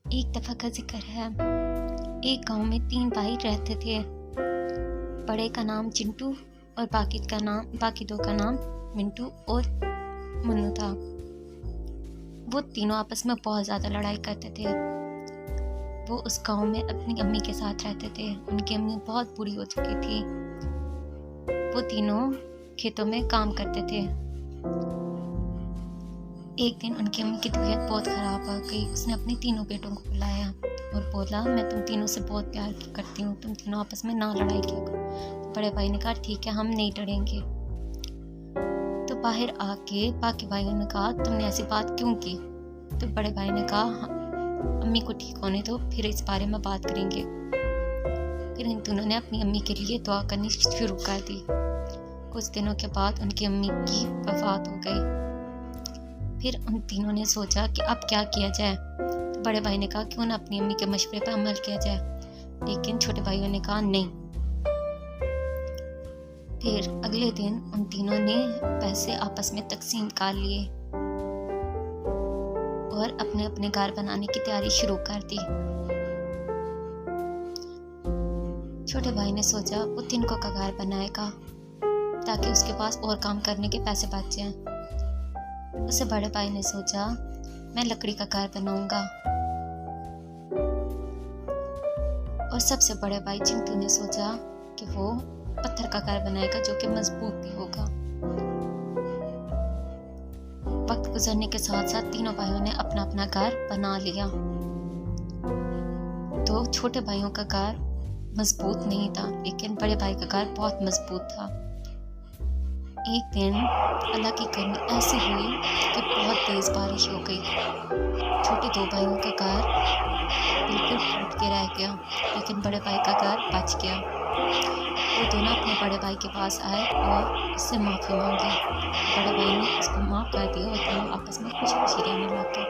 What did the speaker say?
एक दफ़ा का ज़िक्र है। एक गांव में 3 भाई रहते थे। बड़े का नाम चिंटू और बाकी 2 का नाम मिंटू और मुन्नू था। वो तीनों आपस में बहुत ज़्यादा लड़ाई करते थे। वो उस गांव में अपनी अम्मी के साथ रहते थे। उनकी अम्मी बहुत बूढ़ी हो चुकी थी। वो तीनों खेतों में काम करते थे। एक दिन उनकी अम्मी की तबीयत बहुत ख़राब हो गई। उसने अपने तीनों बेटों को बुलाया और बोला, मैं तुम तीनों से बहुत प्यार करती हूँ, तुम तीनों आपस में ना लड़ाई किया करो। बड़े भाई ने कहा, ठीक है, हम नहीं लड़ेंगे। तो बाहर आके बाकी भाइयों ने कहा, तुमने ऐसी बात क्यों की? तो बड़े भाई ने कहा, अम्मी को ठीक होने दो, फिर इस बारे में बात करेंगे। फिर इन दोनों ने अपनी अम्मी के लिए दुआ करनी शुरू कर दी। कुछ दिनों के बाद उनकी अम्मी की वफात हो गई। फिर उन तीनों ने सोचा कि अब क्या किया जाए। तो बड़े भाई ने कहा, क्यों ना अपनी अम्मी के मशवरे पर अमल किया जाए। लेकिन छोटे भाइयों ने कहा नहीं। फिर अगले दिन उन तीनों ने पैसे आपस में तकसीम कर लिए और अपने अपने घर बनाने की तैयारी शुरू कर दी। छोटे भाई ने सोचा वो तिनकों का घर बनाएगा ताकि उसके पास और काम करने के पैसे बच जाएं। उसे बड़े भाई ने सोचा, मैं लकड़ी का घर बनाऊंगा। और सबसे बड़े भाई चिंटू ने सोचा कि वो पत्थर का घर बनाएगा जो कि मजबूत भी होगा। वक्त गुजरने के साथ साथ तीनों भाइयों ने अपना अपना घर बना लिया। तो छोटे भाइयों का घर मजबूत नहीं था, लेकिन बड़े भाई का घर बहुत मजबूत था। एक दिन अल्लाह की करनी ऐसी हुई कि बहुत तेज बारिश हो गई। छोटे 2 भाइयों का घर बिल्कुल टूट के रह गया, लेकिन बड़े भाई का घर बच गया। वो दोनों अपने बड़े भाई के पास आए और उससे माफ़ी मांगी। बड़े भाई ने उसको माफ़ कर दिया और दोनों आपस में खुशी खुशी रहने लग गए।